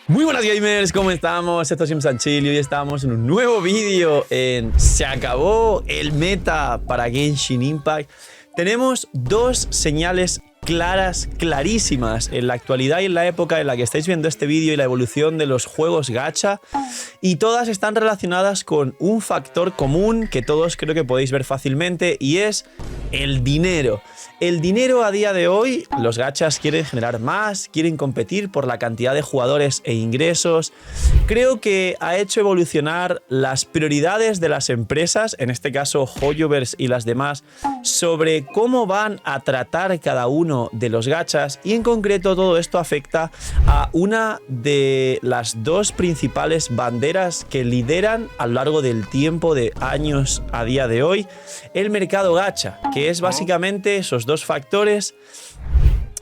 Muy buenas gamers, ¿cómo estamos? Esto es Simsanchil y hoy estamos en un nuevo vídeo en Se acabó el meta para Genshin Impact. Tenemos dos señales claras, clarísimas en la actualidad y en la época en la que estáis viendo este vídeo y la evolución de los juegos gacha, y todas están relacionadas con un factor común que todos creo que podéis ver fácilmente, y es el dinero. El dinero a día de hoy, los gachas quieren generar más, quieren competir por la cantidad de jugadores e ingresos. Creo que ha hecho evolucionar las prioridades de las empresas, en este caso Hoyoverse y las demás, sobre cómo van a tratar cada uno de los gachas, y en concreto todo esto afecta a una de las dos principales banderas que lideran a lo largo del tiempo de años a día de hoy el mercado gacha, que es básicamente esos dos factores: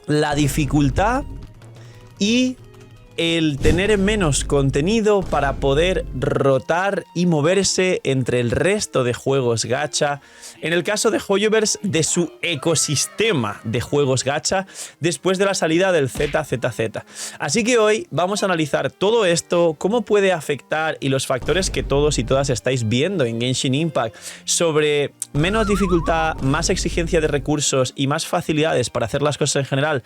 la dificultad y el tener menos contenido para poder rotar y moverse entre el resto de juegos gacha. En el caso de Hoyoverse, de su ecosistema de juegos gacha después de la salida del ZZZ. Así que hoy vamos a analizar todo esto, cómo puede afectar y los factores que todos y todas estáis viendo en Genshin Impact sobre menos dificultad, más exigencia de recursos y más facilidades para hacer las cosas en general,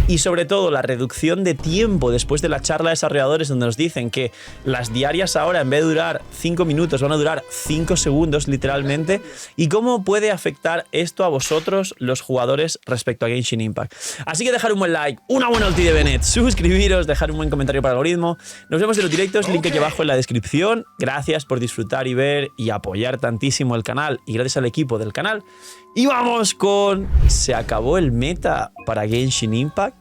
y sobre todo la reducción de tiempo después de la charla de desarrolladores, donde nos dicen que las diarias ahora, en vez de durar 5 minutos, van a durar 5 segundos literalmente, y cómo puede afectar esto a vosotros, los jugadores, respecto a Genshin Impact. Así que dejar un buen like, una buena ulti de Bennett, suscribiros, dejar un buen comentario para el algoritmo. Nos vemos en los directos, link aquí abajo en la descripción. Gracias por disfrutar y ver y apoyar tantísimo el canal, y gracias al equipo del canal. Y vamos con Se acabó el meta para Genshin Impact.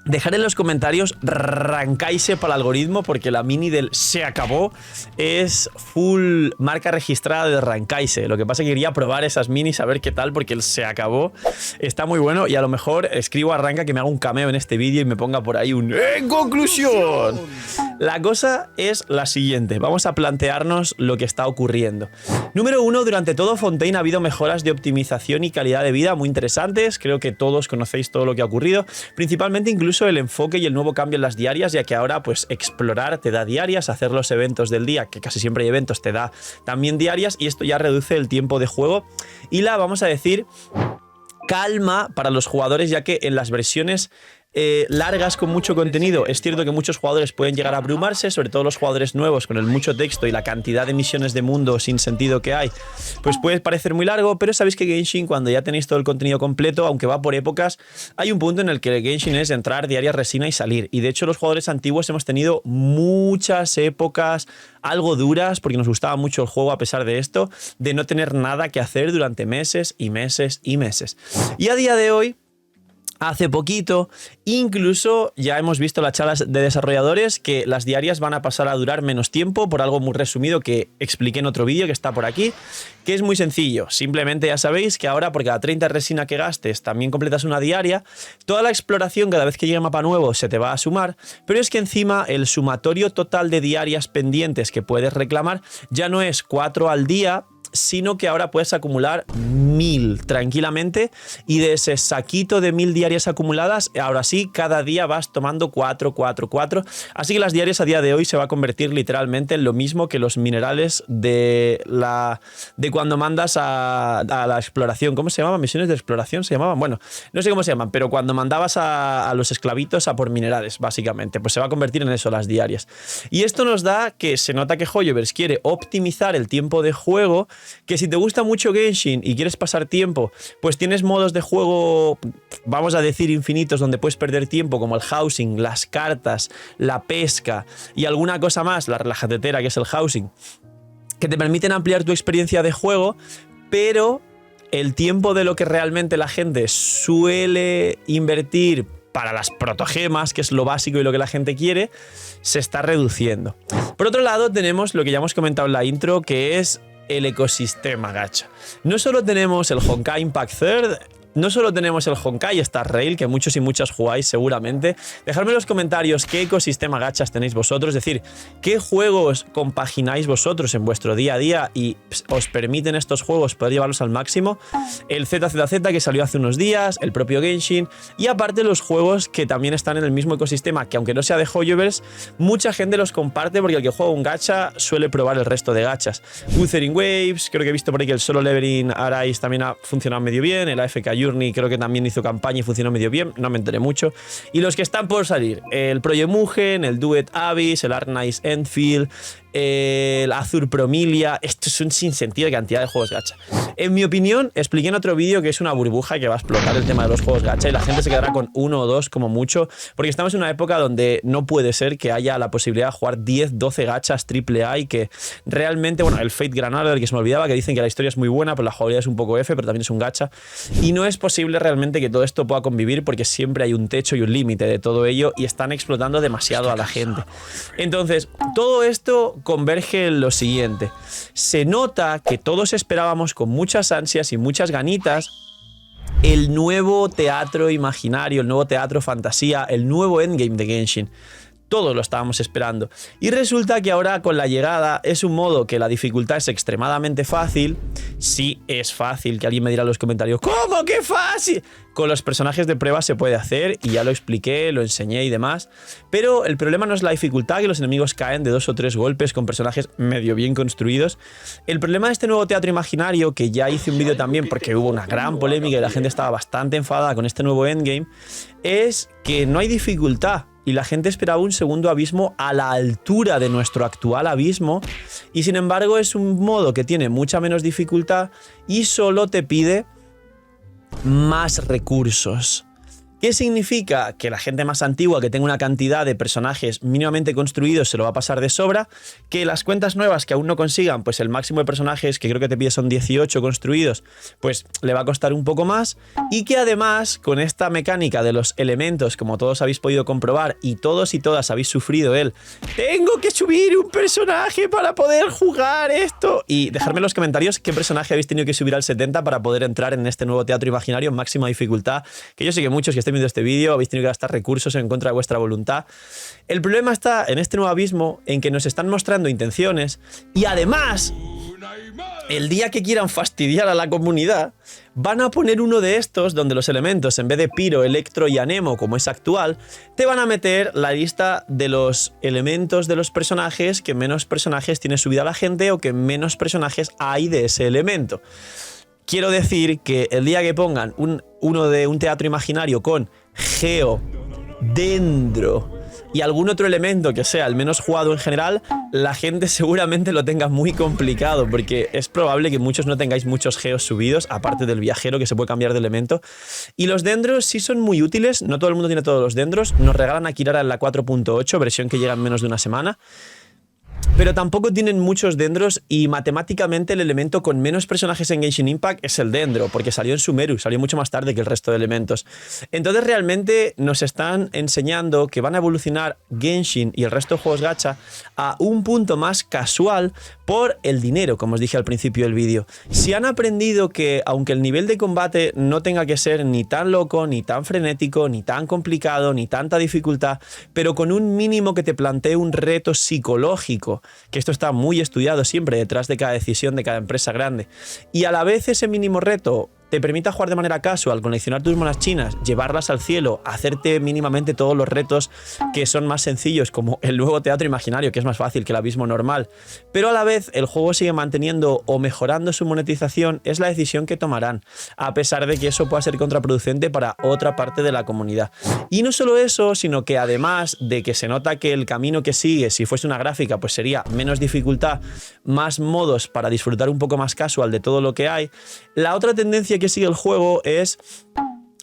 Dejar en los comentarios Rankaise para el algoritmo, porque la mini del Se acabó es full marca registrada de Rankaise. Lo que pasa es que quería probar esas minis a ver qué tal, porque el Se acabó está muy bueno, y a lo mejor escribo a Ranka que me haga un cameo en este vídeo y me ponga por ahí un ¡En conclusión! La cosa es la siguiente, vamos a plantearnos lo que está ocurriendo. Número 1, durante todo Fontaine ha habido mejoras de optimización y calidad de vida muy interesantes. Creo que todos conocéis todo lo que ha ocurrido, principalmente incluso el enfoque y el nuevo cambio en las diarias, ya que ahora pues explorar te da diarias, hacer los eventos del día, que casi siempre hay eventos, te da también diarias, y esto ya reduce el tiempo de juego y la, vamos a decir, calma para los jugadores, ya que en las versiones largas con mucho contenido es cierto que muchos jugadores pueden llegar a abrumarse, sobre todo los jugadores nuevos, con el mucho texto y la cantidad de misiones de mundo sin sentido que hay, pues puede parecer muy largo. Pero sabéis que Genshin, cuando ya tenéis todo el contenido completo, aunque va por épocas, hay un punto en el que Genshin es entrar diarias resina y salir, y de hecho los jugadores antiguos hemos tenido muchas épocas algo duras, porque nos gustaba mucho el juego a pesar de esto, de no tener nada que hacer durante meses y meses y meses. Y a día de hoy, hace poquito, incluso ya hemos visto las charlas de desarrolladores que las diarias van a pasar a durar menos tiempo, por algo muy resumido que expliqué en otro vídeo que está por aquí, que es muy sencillo. Simplemente ya sabéis que ahora por cada 30 resina que gastes también completas una diaria. Toda la exploración, cada vez que llegue mapa nuevo, se te va a sumar, pero es que encima el sumatorio total de diarias pendientes que puedes reclamar ya no es 4 al día, sino que ahora puedes acumular 1000 tranquilamente, y de ese saquito de 1000 diarias acumuladas, ahora sí, cada día vas tomando 4. Así que las diarias a día de hoy se va a convertir literalmente en lo mismo que los minerales de cuando mandas a la exploración. ¿Cómo se llamaban? ¿Misiones de exploración se llamaban? Bueno, no sé cómo se llaman, pero cuando mandabas a los esclavitos a por minerales, básicamente, pues se va a convertir en eso, las diarias. Y esto nos da que se nota que Hoyoverse quiere optimizar el tiempo de juego, que si te gusta mucho Genshin y quieres pasar tiempo, pues tienes modos de juego, vamos a decir, infinitos, donde puedes perder tiempo, como el housing, las cartas, la pesca y alguna cosa más, la relajatetera, que es el housing, que te permiten ampliar tu experiencia de juego, pero el tiempo de lo que realmente la gente suele invertir para las protogemas, que es lo básico y lo que la gente quiere, se está reduciendo. Por otro lado, tenemos lo que ya hemos comentado en la intro, que es el ecosistema gacha. No solo tenemos el Honkai Impact Third, no solo tenemos el Honkai Star Rail, que muchos y muchas jugáis seguramente. Dejadme en los comentarios qué ecosistema gachas tenéis vosotros, es decir, qué juegos compagináis vosotros en vuestro día a día y os permiten estos juegos poder llevarlos al máximo. El ZZZ, que salió hace unos días, el propio Genshin, y aparte los juegos que también están en el mismo ecosistema, que aunque no sea de Hoyoverse, mucha gente los comparte porque el que juega un gacha suele probar el resto de gachas. Wuthering Waves, creo que he visto por ahí que el Solo Leveling Arise también ha funcionado medio bien, el AFK Journey creo que también hizo campaña y funcionó medio bien, no me enteré mucho. Y los que están por salir, el Project Mugen, el Duet Abyss, el Arknights Endfield, el Azur Promilia, esto es un sinsentido de cantidad de juegos gacha. En mi opinión, expliqué en otro vídeo que es una burbuja que va a explotar el tema de los juegos gacha y la gente se quedará con uno o dos como mucho, porque estamos en una época donde no puede ser que haya la posibilidad de jugar 10, 12 gachas AAA y que realmente, bueno, el Fate Granada, del que se me olvidaba, que dicen que la historia es muy buena, pero la jugabilidad es un poco F, pero también es un gacha, y no es posible realmente que todo esto pueda convivir porque siempre hay un techo y un límite de todo ello y están explotando demasiado a la gente. Entonces, todo esto converge en lo siguiente. Se nota que todos esperábamos con muchas ansias y muchas ganitas el nuevo teatro imaginario, el nuevo teatro fantasía, el nuevo endgame de Genshin. Todos lo estábamos esperando. Y resulta que ahora con la llegada es un modo que la dificultad es extremadamente fácil. Sí, es fácil, que alguien me dirá en los comentarios, ¿cómo que fácil? Con los personajes de prueba se puede hacer y ya lo expliqué, lo enseñé y demás. Pero el problema no es la dificultad, que los enemigos caen de 2 o 3 golpes con personajes medio bien construidos. El problema de este nuevo teatro imaginario, que ya hice un vídeo también porque hubo una gran polémica y la gente estaba bastante enfadada con este nuevo endgame, es que no hay dificultad. Y la gente esperaba un segundo abismo a la altura de nuestro actual abismo. Y sin embargo es un modo que tiene mucha menos dificultad y solo te pide más recursos. ¿Qué significa? Que la gente más antigua que tenga una cantidad de personajes mínimamente construidos se lo va a pasar de sobra, que las cuentas nuevas que aún no consigan, pues el máximo de personajes, que creo que te pide son 18 construidos, pues le va a costar un poco más, y que además con esta mecánica de los elementos, como todos habéis podido comprobar y todos y todas habéis sufrido el tengo que subir un personaje para poder jugar esto, y dejadme en los comentarios qué personaje habéis tenido que subir al 70 para poder entrar en este nuevo teatro imaginario en máxima dificultad, que yo sé que muchos que viendo este vídeo habéis tenido que gastar recursos en contra de vuestra voluntad. El problema está en este nuevo abismo en que nos están mostrando intenciones y además el día que quieran fastidiar a la comunidad van a poner uno de estos donde los elementos, en vez de Pyro, Electro y Anemo como es actual, te van a meter la lista de los elementos de los personajes que menos personajes tiene subida la gente o que menos personajes hay de ese elemento. Quiero decir que el día que pongan uno de un teatro imaginario con Geo, Dendro y algún otro elemento que sea el menos jugado en general, la gente seguramente lo tenga muy complicado porque es probable que muchos no tengáis muchos Geos subidos, aparte del viajero que se puede cambiar de elemento. Y los Dendros sí son muy útiles, no todo el mundo tiene todos los Dendros, nos regalan a Kirara en la 4.8, versión que llega en menos de una semana. Pero tampoco tienen muchos dendros y matemáticamente el elemento con menos personajes en Genshin Impact es el dendro, porque salió en Sumeru, salió mucho más tarde que el resto de elementos. Entonces realmente nos están enseñando que van a evolucionar Genshin y el resto de juegos gacha a un punto más casual por el dinero, como os dije al principio del vídeo. Si han aprendido que aunque el nivel de combate no tenga que ser ni tan loco, ni tan frenético, ni tan complicado, ni tanta dificultad, pero con un mínimo que te plantee un reto psicológico, que esto está muy estudiado siempre detrás de cada decisión de cada empresa grande, y a la vez ese mínimo reto te permita jugar de manera casual, coleccionar tus monas chinas, llevarlas al cielo, hacerte mínimamente todos los retos que son más sencillos, como el nuevo teatro imaginario, que es más fácil que el abismo normal, pero a la vez el juego sigue manteniendo o mejorando su monetización, es la decisión que tomarán, a pesar de que eso pueda ser contraproducente para otra parte de la comunidad. Y no solo eso, sino que además de que se nota que el camino que sigue, si fuese una gráfica, pues sería menos dificultad, más modos para disfrutar un poco más casual de todo lo que hay, la otra tendencia que sigue el juego es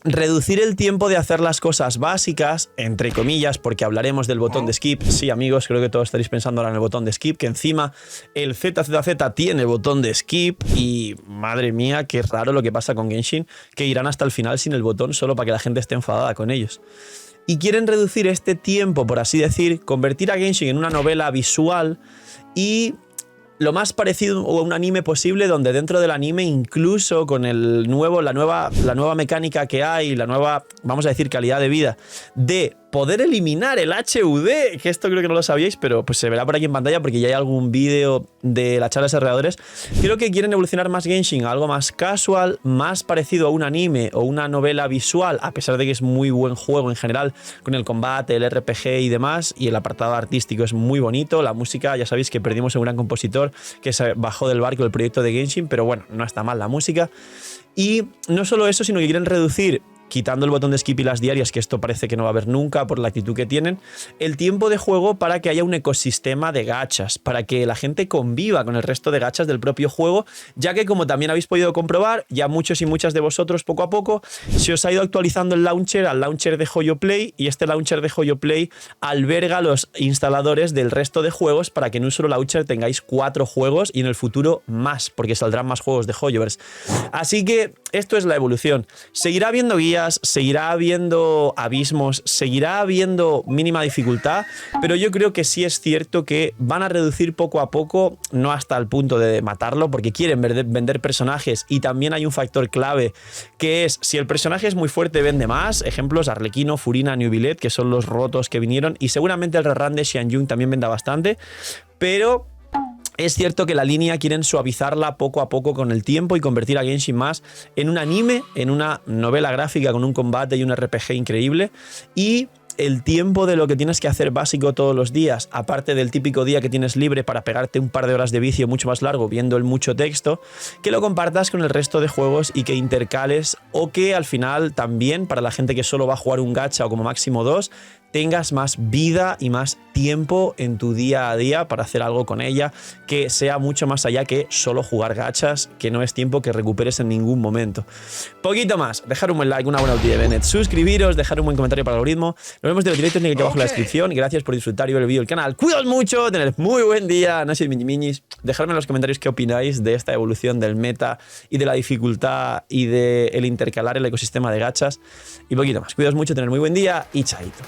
reducir el tiempo de hacer las cosas básicas, entre comillas, porque hablaremos del botón de skip. Sí, amigos, creo que todos estaréis pensando ahora en el botón de skip, que encima el ZZZ tiene botón de skip y madre mía, qué raro lo que pasa con Genshin, que irán hasta el final sin el botón solo para que la gente esté enfadada con ellos. Y quieren reducir este tiempo, por así decir, convertir a Genshin en una novela visual y lo más parecido a un anime posible, donde dentro del anime, incluso con la nueva mecánica que hay, la nueva, vamos a decir, calidad de vida, de poder eliminar el HUD, que esto creo que no lo sabíais, pero pues se verá por aquí en pantalla porque ya hay algún vídeo de la charla de desarrolladores. Creo que quieren evolucionar más Genshin a algo más casual, más parecido a un anime o una novela visual, a pesar de que es muy buen juego en general, con el combate, el RPG y demás, y el apartado artístico es muy bonito. La música, ya sabéis que perdimos a un gran compositor que se bajó del barco del proyecto de Genshin, pero bueno, no está mal la música. Y no solo eso, sino que quieren reducir, quitando el botón de skip y las diarias, que esto parece que no va a haber nunca por la actitud que tienen, el tiempo de juego para que haya un ecosistema de gachas, para que la gente conviva con el resto de gachas del propio juego, ya que, como también habéis podido comprobar, ya muchos y muchas de vosotros poco a poco se os ha ido actualizando el launcher al launcher de Hoyo Play, y este launcher de Hoyo Play alberga los instaladores del resto de juegos para que en un solo launcher tengáis 4 juegos y en el futuro más, porque saldrán más juegos de Hoyoverse. Así que esto es la evolución. Seguirá habiendo guías, seguirá habiendo abismos, seguirá habiendo mínima dificultad, pero yo creo que sí es cierto que van a reducir poco a poco, no hasta el punto de matarlo, porque quieren vender personajes, y también hay un factor clave, que es, si el personaje es muy fuerte, vende más. Ejemplos: Arlequino, Furina, New Billet, que son los rotos que vinieron, y seguramente el rerun de Xianyun también venda bastante, pero es cierto que la línea quieren suavizarla poco a poco con el tiempo y convertir a Genshin más en un anime, en una novela gráfica con un combate y un RPG increíble, y el tiempo de lo que tienes que hacer básico todos los días, aparte del típico día que tienes libre para pegarte un par de horas de vicio mucho más largo viendo el mucho texto, que lo compartas con el resto de juegos y que intercales, o que al final también, para la gente que solo va a jugar un gacha o como máximo 2, tengas más vida y más tiempo en tu día a día para hacer algo con ella, que sea mucho más allá que solo jugar gachas, que no es tiempo que recuperes en ningún momento. Poquito más, dejar un buen like, una buena ulti de Bennett, suscribiros, dejar un buen comentario para el algoritmo. Nos vemos en los directos, link aquí abajo en la descripción. Gracias por disfrutar y ver el vídeo del canal. Cuidaos mucho, tened muy buen día, no seáis miñimiñis. Dejadme en los comentarios qué opináis de esta evolución del meta y de la dificultad y del intercalar el ecosistema de gachas. Y poquito más, cuidaos mucho, tened muy buen día y chaito.